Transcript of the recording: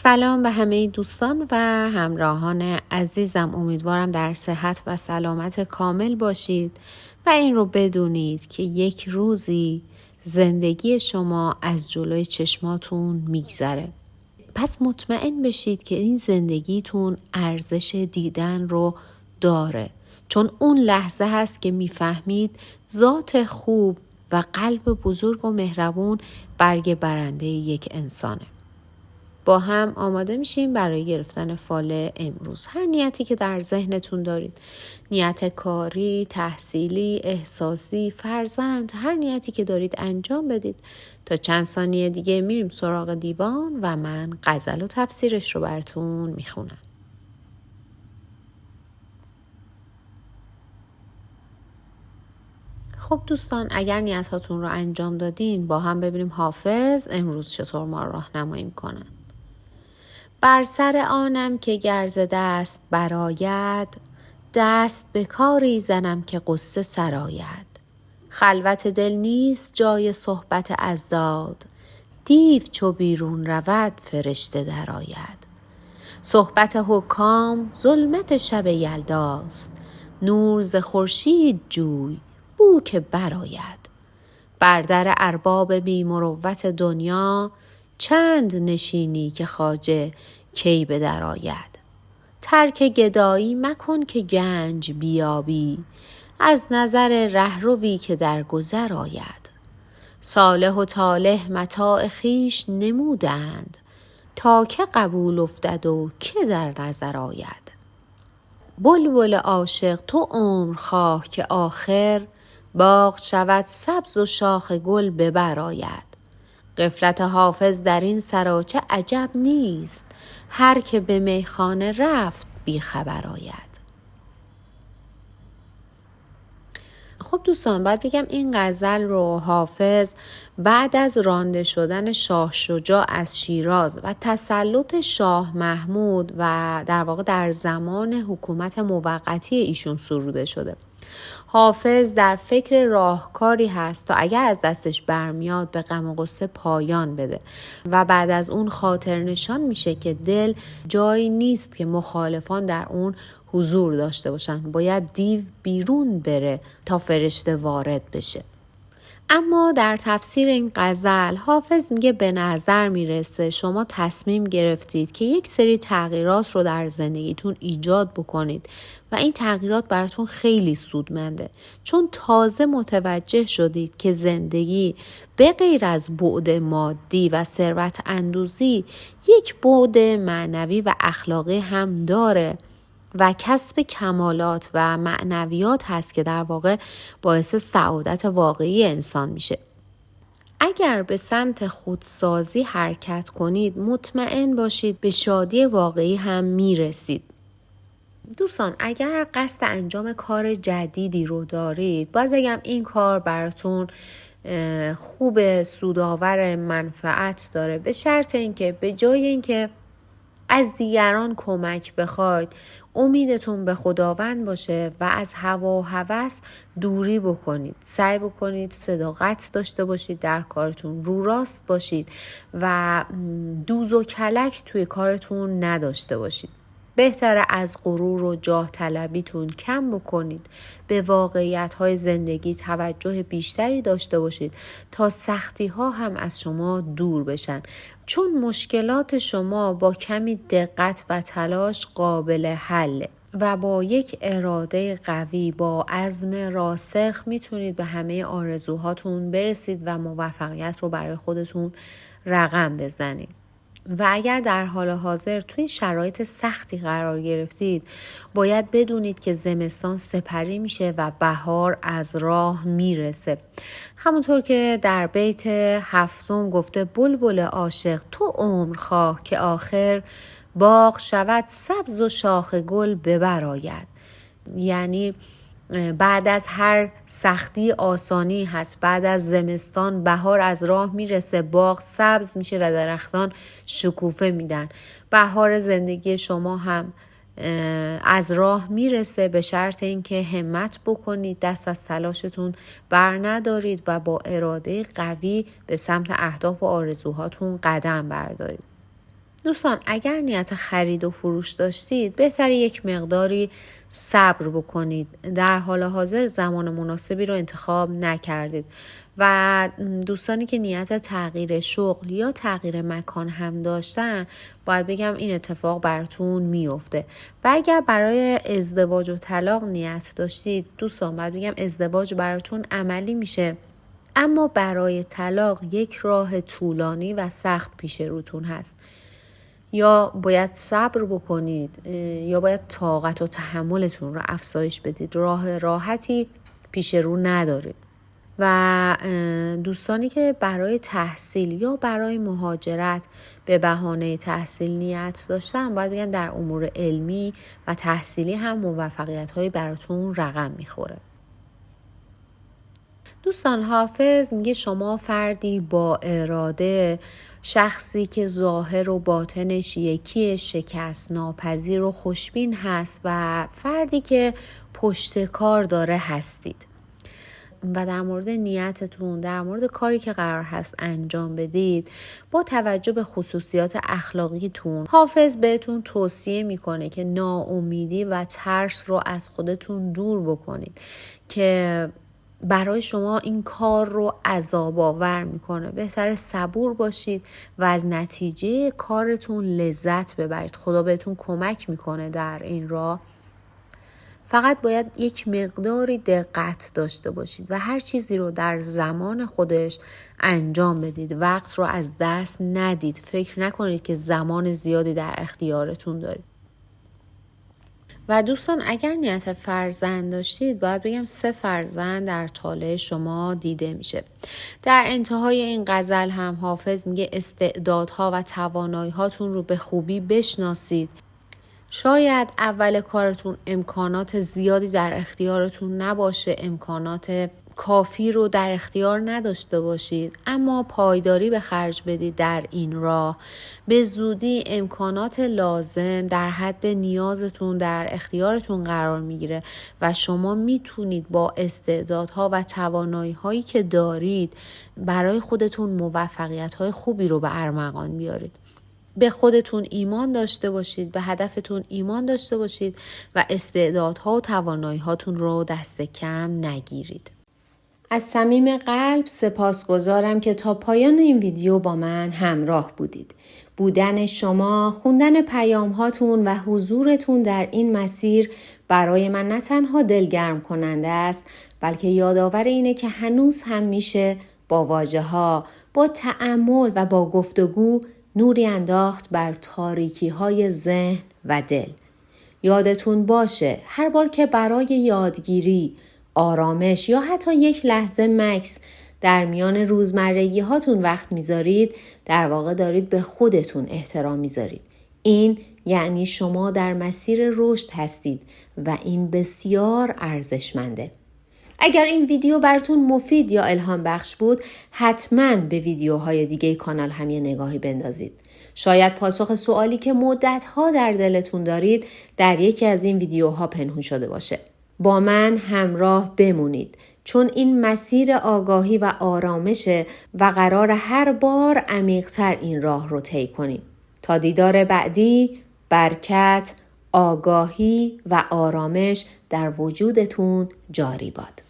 سلام به همه دوستان و همراهان عزیزم. امیدوارم در صحت و سلامت کامل باشید و این رو بدونید که یک روزی زندگی شما از جلوی چشماتون میگذره. پس مطمئن بشید که این زندگیتون ارزش دیدن رو داره، چون اون لحظه هست که میفهمید ذات خوب و قلب بزرگ و مهربون برگ برنده یک انسانه. با هم آماده میشیم برای گرفتن فال امروز. هر نیتی که در ذهنتون دارید، نیت کاری، تحصیلی، احساسی، فرزند، هر نیتی که دارید انجام بدید. تا چند ثانیه دیگه میریم سراغ دیوان و من غزل و تفسیرش رو براتون میخونم. خب دوستان، اگر نیتاتون رو انجام دادین با هم ببینیم حافظ امروز چطور ما رو راهنمایی میکنن. بر سر آنم که گرز دست براید، دست به کاری زنم که غصه سراید. خلوت دل نیست جای صحبت عضاد، دیو چو بیرون رود فرشته درآید. صحبت حکام ظلمت شب یلداست، نور ز خورشید جوی بو که برآید. بر در ارباب بی مروت دنیا، چند نشینی که خواجه کی به در آید. ترک گدایی مکن که گنج بیابی، از نظر رهروی که در گذر آید. صالح و طالح متاع خویش نمودند، تا که قبول افتد و که در نظر آید. بلبل عاشق تو عمر خواه که آخر، باغ شود سبز و شاخ گل به بر آید. غفلت حافظ در این سراچه عجب نیست، هر که به میخانه رفت بی خبر آید. خب دوستان، باید بگم این غزل رو حافظ بعد از رانده شدن شاه شجاع از شیراز و تسلط شاه محمود و در واقع در زمان حکومت موقتی ایشون سروده شده. حافظ در فکر راهکاری هست تا اگر از دستش برمیاد به غم و غصه پایان بده و بعد از اون خاطر نشان میشه که دل جایی نیست که مخالفان در اون حضور داشته باشن. باید دیو بیرون بره تا فرشته وارد بشه. اما در تفسیر این غزل حافظ میگه به نظر میرسه شما تصمیم گرفتید که یک سری تغییرات رو در زندگیتون ایجاد بکنید و این تغییرات براتون خیلی سودمنده، چون تازه متوجه شدید که زندگی به غیر از بعد مادی و ثروت اندوزی یک بعد معنوی و اخلاقی هم داره و کسب کمالات و معنویات هست که در واقع باعث سعادت واقعی انسان میشه. اگر به سمت خودسازی حرکت کنید مطمئن باشید به شادی واقعی هم میرسید. دوستان، اگر قصد انجام کار جدیدی رو دارید، باید بگم این کار براتون خوب، سودآور، منفعت داره، به شرط اینکه به جای اینکه از دیگران کمک بخواید امیدتون به خداوند باشه و از هوا و هوس دوری بکنید. سعی بکنید صداقت داشته باشید در کارتون، رو راست باشید و دوز و کلک توی کارتون نداشته باشید. بهتره از غرور و جاه طلبیتون کم بکنید، به واقعیت‌های زندگی توجه بیشتری داشته باشید تا سختی‌ها هم از شما دور بشن، چون مشکلات شما با کمی دقت و تلاش قابل حله و با یک اراده قوی، با عزم راسخ میتونید به همه آرزوهاتون برسید و موفقیت رو برای خودتون رقم بزنید. و اگر در حال حاضر توی شرایط سختی قرار گرفتید، باید بدونید که زمستان سپری میشه و بهار از راه میرسه. همونطور که در بیت 7 گفته بلبل عاشق تو عمر خواه که آخر، باغ شود سبز و شاخ گل به بر آید. یعنی بعد از هر سختی آسانی هست، بعد از زمستان بهار از راه میرسه، باغ سبز میشه و درختان شکوفه میدن. بهار زندگی شما هم از راه میرسه، به شرط اینکه همت بکنید، دست از تلاشتون بر ندارید و با اراده قوی به سمت اهداف و آرزوهاتون قدم بردارید. دوستان اگر نیت خرید و فروش داشتید بهتره یک مقداری صبر بکنید. در حال حاضر زمان مناسبی رو انتخاب نکردید و دوستانی که نیت تغییر شغل یا تغییر مکان هم داشتن باید بگم این اتفاق براتون میفته. و اگر برای ازدواج و طلاق نیت داشتید دوستان باید بگم ازدواج براتون عملی میشه، اما برای طلاق یک راه طولانی و سخت پیش روتون هست. یا باید صبر بکنید یا باید طاقت و تحملتون رو افزایش بدید. راه راحتی پیش رو ندارید. و دوستانی که برای تحصیل یا برای مهاجرت به بهانه تحصیل نیت داشتن باید بگم در امور علمی و تحصیلی هم موفقیت‌هایی براتون رقم میخوره. دوستان حافظ میگه شما فردی با اراده، شخصی که ظاهر و باطنش یکی، شکست ناپذیر و خوشبین هست و فردی که پشت کار داره هستید. و در مورد نیتتون، در مورد کاری که قرار هست انجام بدید، با توجه به خصوصیات اخلاقیتون حافظ بهتون توصیه میکنه که ناامیدی و ترس رو از خودتون دور بکنید که برای شما این کار رو عذاب آور میکنه. بهتره صبور باشید و از نتیجه کارتون لذت ببرید. خدا بهتون کمک میکنه در این راه. فقط باید یک مقداری دقت داشته باشید و هر چیزی رو در زمان خودش انجام بدید. وقت رو از دست ندید. فکر نکنید که زمان زیادی در اختیارتون دارید. و دوستان اگر نیت فرزند داشتید باید بگم 3 فرزند در طالع شما دیده میشه. در انتهای این غزل هم حافظ میگه استعدادها و توانایی‌هاتون رو به خوبی بشناسید. شاید اول کارتون امکانات زیادی در اختیارتون نباشه، امکانات کافی رو در اختیار نداشته باشید، اما پایداری به خرج بدید در این راه. به زودی امکانات لازم در حد نیازتون در اختیارتون قرار میگیره و شما میتونید با استعدادها و توانایی‌هایی که دارید برای خودتون موفقیت‌های خوبی رو به ارمغان بیارید. به خودتون ایمان داشته باشید، به هدفتون ایمان داشته باشید و استعدادها و توانایی‌هاتون رو دست کم نگیرید. از صمیم قلب سپاسگزارم که تا پایان این ویدیو با من همراه بودید. بودن شما، خوندن پیام‌هاتون و حضورتون در این مسیر برای من نه تنها دلگرم کننده است، بلکه یادآور اینه که هنوز هم میشه با واژه‌ها، با تأمل و با گفتگو نوری انداخت بر تاریکی‌های ذهن و دل. یادتون باشه هر بار که برای یادگیری، آرامش یا حتی یک لحظه مکث در میان روزمرگی هاتون وقت میذارید، در واقع دارید به خودتون احترام میذارید. این یعنی شما در مسیر رشد هستید و این بسیار ارزشمنده. اگر این ویدیو براتون مفید یا الهام بخش بود، حتما به ویدیوهای دیگه کانال هم یه نگاهی بندازید. شاید پاسخ سوالی که مدت‌ها در دلتون دارید در یکی از این ویدیوها پنهون شده باشه. با من همراه بمونید، چون این مسیر آگاهی و آرامشه و قرار هر بار عمیق‌تر این راه رو طی کنیم. تا دیدار بعدی، برکت، آگاهی و آرامش در وجودتون جاری باد.